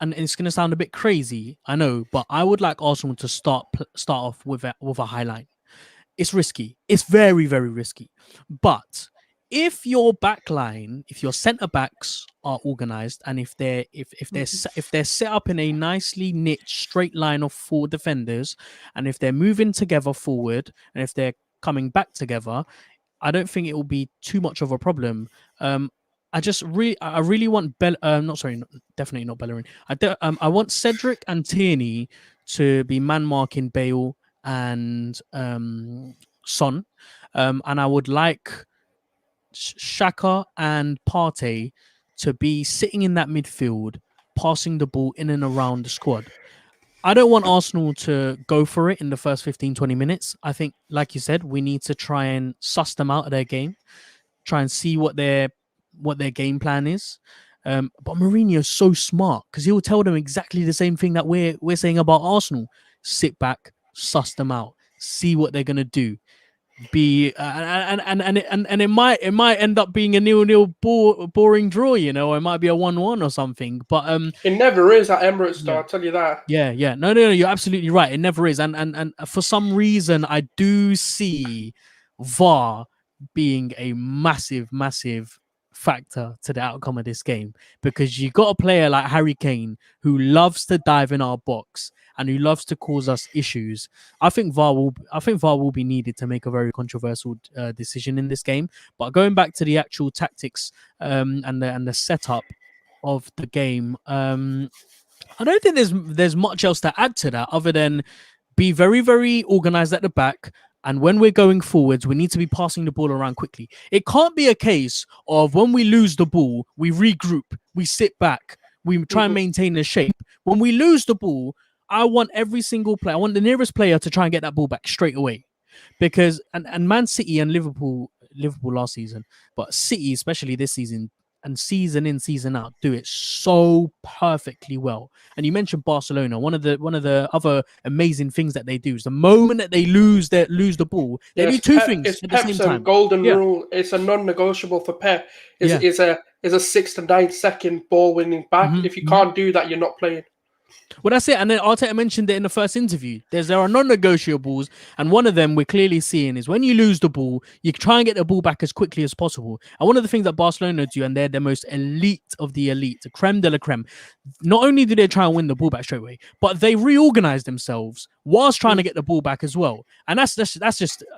and it's going to sound a bit crazy, I know, but I would like Arsenal to start off with a high line. It's risky. It's very, very risky. But if your back line, if your centre backs are organised, and if they're set up in a nicely knit straight line of four defenders, and if they're moving together forward, and if they're coming back together, I don't think it will be too much of a problem. I really want definitely not Bellerin. I want Cedric and Tierney to be man marking Bale and Son, and I would like Xhaka and Partey to be sitting in that midfield, passing the ball in and around the squad. I don't want Arsenal to go for it in the first 15-20 minutes. I think, like you said, we need to try and suss them out of their game, try and see what their game plan is. But Mourinho's so smart because he'll tell them exactly the same thing that we're saying about Arsenal. Sit back, suss them out, see what they're gonna do. And it might end up being a 0-0 boring draw, it might be a 1-1 or something. But it never is at Emirates, though, I'll tell you that. Yeah. No, you're absolutely right. It never is. And for some reason, I do see VAR being a massive factor to the outcome of this game, because you got a player like Harry Kane who loves to dive in our box and who loves to cause us issues. I think VAR will be needed to make a very controversial decision in this game. But going back to the actual tactics and the setup of the game, I don't think there's much else to add to that other than be very, very organized at the back. And when we're going forwards, we need to be passing the ball around quickly. It can't be a case of when we lose the ball, we regroup, we sit back, we try and maintain the shape. When we lose the ball, I want every single player, I want the nearest player to try and get that ball back straight away. Because, and Man City and Liverpool last season, but City, especially this season, and season in, season out, do it so perfectly well. And you mentioned Barcelona. One of the other amazing things that they do is the moment that they lose the ball, they do two things at the same time. Golden rule. It's a non-negotiable for Pep. Is a 6 to 9 second ball winning back. If you can't do that, you're not playing. Well, that's it. And then Arteta mentioned it in the first interview. There are non-negotiables, and one of them we're clearly seeing is when you lose the ball, you try and get the ball back as quickly as possible. And one of the things that Barcelona do, and they're the most elite of the elite, the creme de la creme, not only do they try and win the ball back straight away, but they reorganize themselves whilst trying to get the ball back as well. And that's just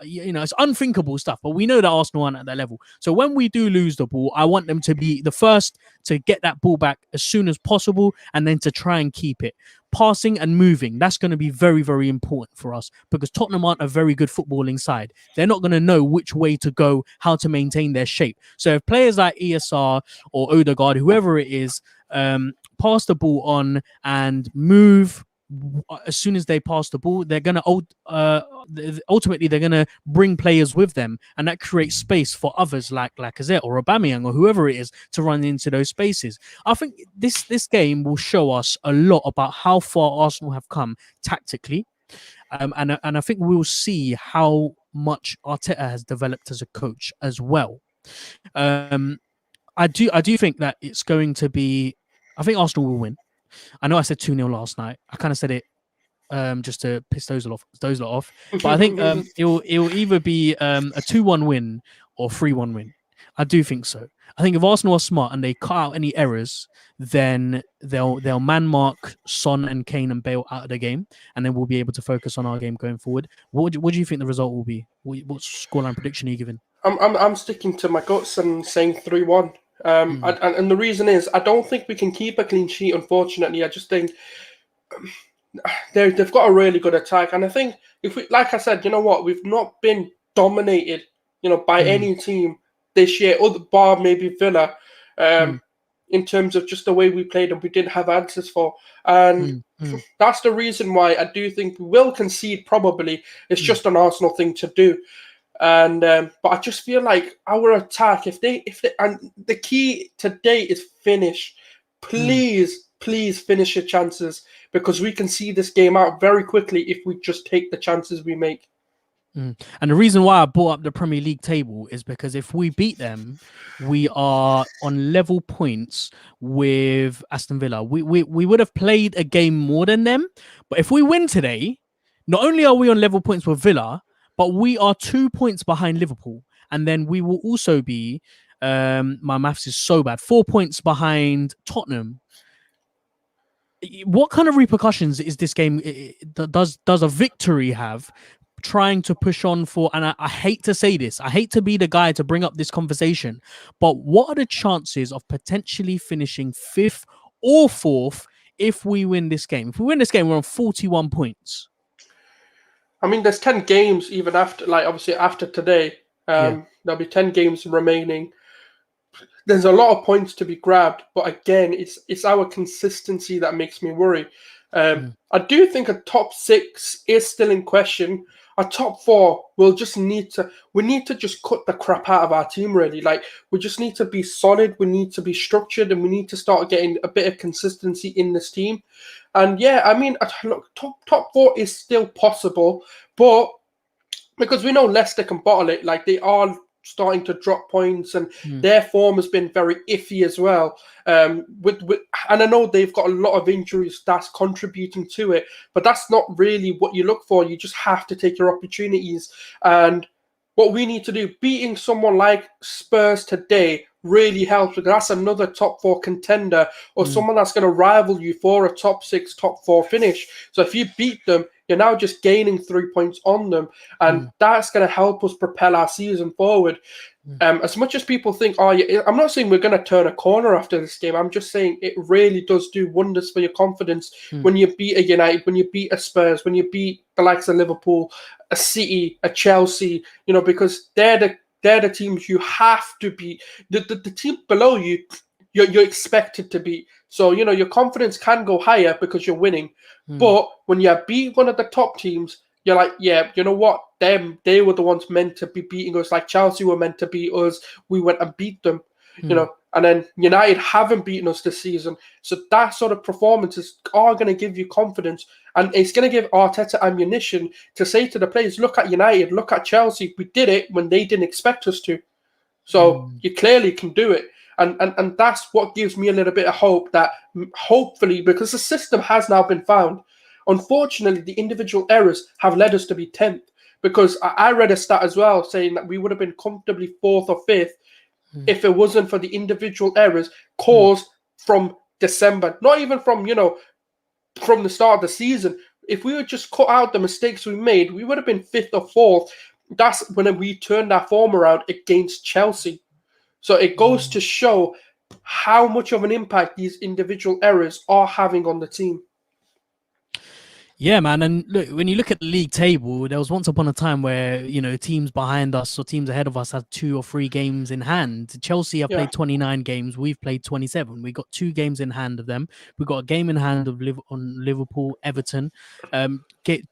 it's unthinkable stuff. But we know that Arsenal aren't at that level. So when we do lose the ball, I want them to be the first to get that ball back as soon as possible, and then to try and keep it. Passing and moving, that's going to be very, very important for us, because Tottenham aren't a very good footballing side. They're not going to know which way to go, how to maintain their shape. So if players like ESR or Odegaard, whoever it is, pass the ball on and move as soon as they pass the ball, they're gonna ultimately they're gonna bring players with them, and that creates space for others like Lacazette or Aubameyang or whoever it is to run into those spaces. I think this game will show us a lot about how far Arsenal have come tactically, and I think we'll see how much Arteta has developed as a coach as well. Um, I do think that it's going to be. I think Arsenal will win. I know I said 2-0 last night. I kind of said it just to piss those lot off. But I think it'll either be a 2-1 win or 3-1 win. I do think so. I think if Arsenal are smart and they cut out any errors, then they'll man mark Son and Kane and Bale out of the game, and then we'll be able to focus on our game going forward. What do you think the result will be? What scoreline prediction are you giving? I'm sticking to my guts and saying 3-1. And the reason is I don't think we can keep a clean sheet. Unfortunately, I just think they've got a really good attack, and I think if we, like I said, you know what, we've not been dominated, by any team this year, other bar maybe Villa, in terms of just the way we played and we didn't have answers for, and that's the reason why I do think we will concede. Probably it's just an Arsenal thing to do. And but I just feel like our attack, if they and the key today is finish. Please finish your chances, because we can see this game out very quickly if we just take the chances we make. And the reason why I brought up the Premier League table is because if we beat them, we are on level points with Aston Villa. We would have played a game more than them, but if we win today, not only are we on level points with Villa, but we are 2 points behind Liverpool, and then we will also be my maths is so bad, 4 points behind Tottenham. What kind of repercussions is this game? Does a victory have? Trying to push on for, and I hate to say this, I hate to be the guy to bring up this conversation, but what are the chances of potentially finishing 5th or 4th if we win this game? If we win this game, we're on 41 points. I mean, there's 10 games even after, like obviously after today, there'll be 10 games remaining. There's a lot of points to be grabbed, but again, it's our consistency that makes me worry. I do think a top 6 is still in question. A top 4 will just need to just cut the crap out of our team, really. Like, we just need to be solid, we need to be structured, and we need to start getting a bit of consistency in this team. And yeah, I mean, look, top 4 is still possible, but because we know Leicester can bottle it, like they are starting to drop points, and their form has been very iffy as well. And I know they've got a lot of injuries that's contributing to it, but that's not really what you look for. You just have to take your opportunities. And what we need to do, beating someone like Spurs today really helps, because that's another top 4 contender, or someone that's going to rival you for a top 6, top 4 finish. So if you beat them, you're now just gaining 3 points on them, and that's going to help us propel our season forward. As much as people think, I'm not saying we're going to turn a corner after this game. I'm just saying it really does do wonders for your confidence when you beat a United, when you beat a Spurs, when you beat the likes of Liverpool, a City, a Chelsea, because they're the teams you have to beat. The team below you, you're expected to beat. So, your confidence can go higher because you're winning. But when you beat one of the top teams, you're like, yeah, you know what? They were the ones meant to be beating us. Like Chelsea were meant to beat us. We went and beat them, and then United haven't beaten us this season. So that sort of performances are going to give you confidence, and it's going to give Arteta ammunition to say to the players, look at United, look at Chelsea. We did it when they didn't expect us to. So you clearly can do it. And that's what gives me a little bit of hope that hopefully, because the system has now been found, unfortunately, the individual errors have led us to be 10th, because I read a stat as well saying that we would have been comfortably 4th or 5th if it wasn't for the individual errors caused from December, not even from the start of the season. If we would just cut out the mistakes we made, we would have been 5th or 4th. That's when we turned our form around against Chelsea. So it goes to show how much of an impact these individual errors are having on the team. Yeah, man. And look, when you look at the league table, there was once upon a time where, teams behind us or teams ahead of us had 2 or 3 games in hand. Chelsea have Yeah. played 29 games. We've played 27. We got 2 games in hand of them. We got a game in hand of on Liverpool, Everton.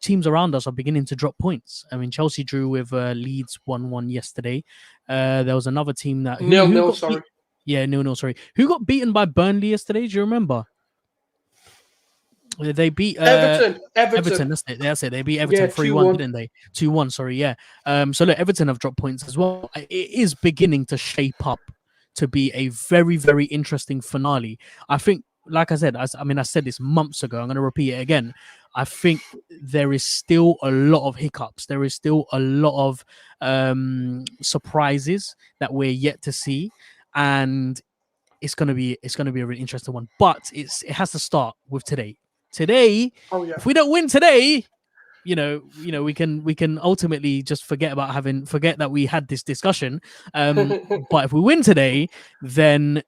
Teams around us are beginning to drop points. I mean, Chelsea drew with Leeds 1-1 yesterday. There was another team that who 0-0, got sorry. yeah, 0-0, sorry. Who got beaten by Burnley yesterday? Do you remember? They beat Everton. Everton. That's it. They beat Yeah, Everton 3-1, 2-1. didn't they? 2-1. Sorry, yeah. So look, Everton have dropped points as well. It is beginning to shape up to be a very, very interesting finale. I think, like I said, I said this months ago. I'm going to repeat it again. I think there is still a lot of hiccups. There is still a lot of surprises that we're yet to see, and it's gonna be a really interesting one. But it has to start with today. Today, Oh yeah. if we don't win today, we can ultimately just forget that we had this discussion. But if we win today, then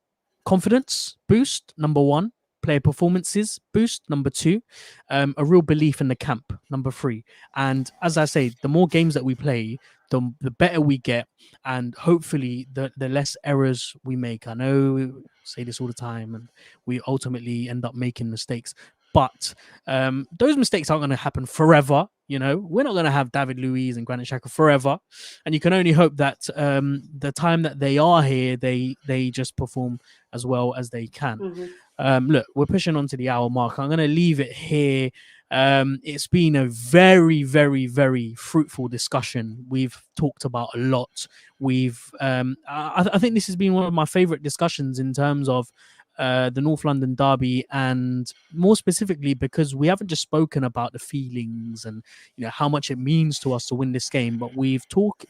confidence boost, number one. Player performances boost, number two. A real belief in the camp, number three. And as I say, the more games that we play, the better we get, and hopefully the less errors we make. I know we say this all the time, and we ultimately end up making mistakes. But those mistakes aren't going to happen forever. We're not going to have David Luiz and Granit Xhaka forever, and you can only hope that the time that they are here, they just perform as well as they can. Look, we're pushing on to the hour mark. I'm going to leave it here. It's been a very, very, very fruitful discussion. We've talked about a lot. I think this has been one of my favorite discussions in terms of the North London derby, and more specifically because we haven't just spoken about the feelings and how much it means to us to win this game, but we've talked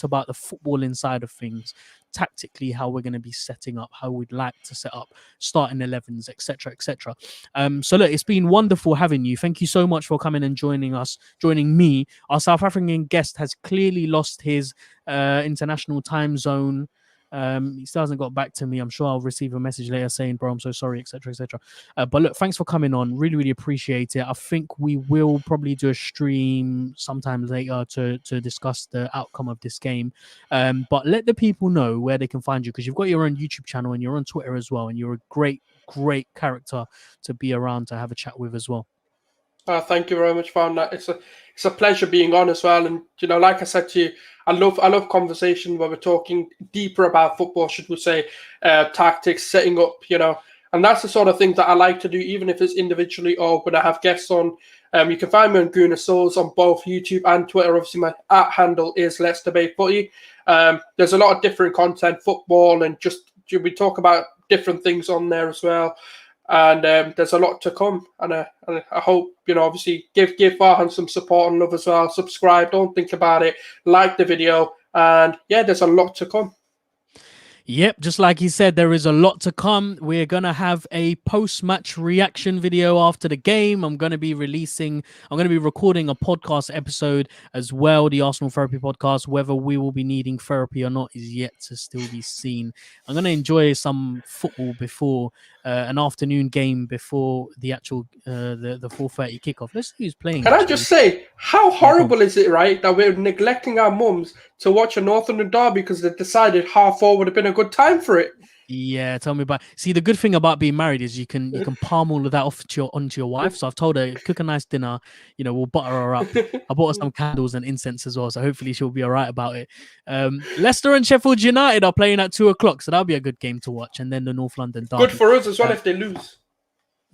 about the footballing side of things, tactically how we're going to be setting up, how we'd like to set up starting 11s, etc., etc. So look, it's been wonderful having you. Thank you so much for coming and joining me. Our South African guest has clearly lost his international time zone. He still hasn't got back to me. I'm sure I'll receive a message later saying, bro, I'm so sorry, etc., etc. But look, thanks for coming on. Really, really appreciate it. I think we will probably do a stream sometime later to discuss the outcome of this game. But let the people know where they can find you, because you've got your own YouTube channel and you're on Twitter as well, and you're a great, great character to be around to have a chat with as well. Thank you very much for that. It's a pleasure being on as well. And like I said to you, I love conversation where we're talking deeper about football, should we say, tactics, setting up, and that's the sort of thing that I like to do, even if it's individually or when I have guests on. You can find me on Gooner Souls on both YouTube and Twitter. Obviously, my @handle is Let's Debate Footy. There's a lot of different content, football, and just we talk about different things on there as well. And there's a lot to come, and I hope obviously give Farhan some support and love as well. Subscribe, don't think about it, like the video, and yeah, there's a lot to come. Yep, just like he said, there is a lot to come. We're going to have a post-match reaction video after the game. I'm going to be recording a podcast episode as well, the Arsenal Therapy podcast. Whether we will be needing therapy or not is yet to still be seen. I'm going to enjoy some football before an afternoon game before the actual the 4:30 kickoff. Let's see who's playing. Can I just say, how horrible is it, right, that we're neglecting our mums to watch a North London derby because they decided 4:30 would have been a good time for it? Yeah, tell me about. See, the good thing about being married is you can palm all of that off onto your wife. So I've told her, cook a nice dinner. We'll butter her up. I bought her some candles and incense as well, so hopefully she'll be all right about it. Leicester and Sheffield United are playing at 2:00, so that'll be a good game to watch. And then the North London derby. Good for us as well if they lose.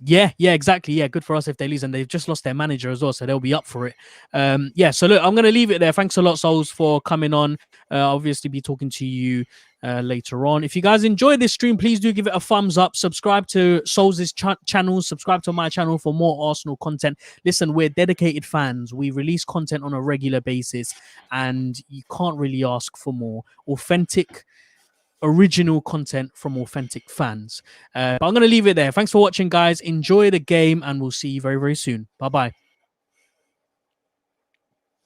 Yeah, exactly. Yeah, good for us if they lose, and they've just lost their manager as well, so they'll be up for it. So look, I'm going to leave it there. Thanks a lot, Souls, for coming on. I'll obviously be talking to you later on. If you guys enjoyed this stream, please do give it a thumbs up. Subscribe to Souls' channel. Subscribe to my channel for more Arsenal content. Listen, we're dedicated fans. We release content on a regular basis, and you can't really ask for more. Authentic, original content from authentic fans. But I'm going to leave it there. Thanks for watching, guys. Enjoy the game, and we'll see you very, very soon. Bye-bye.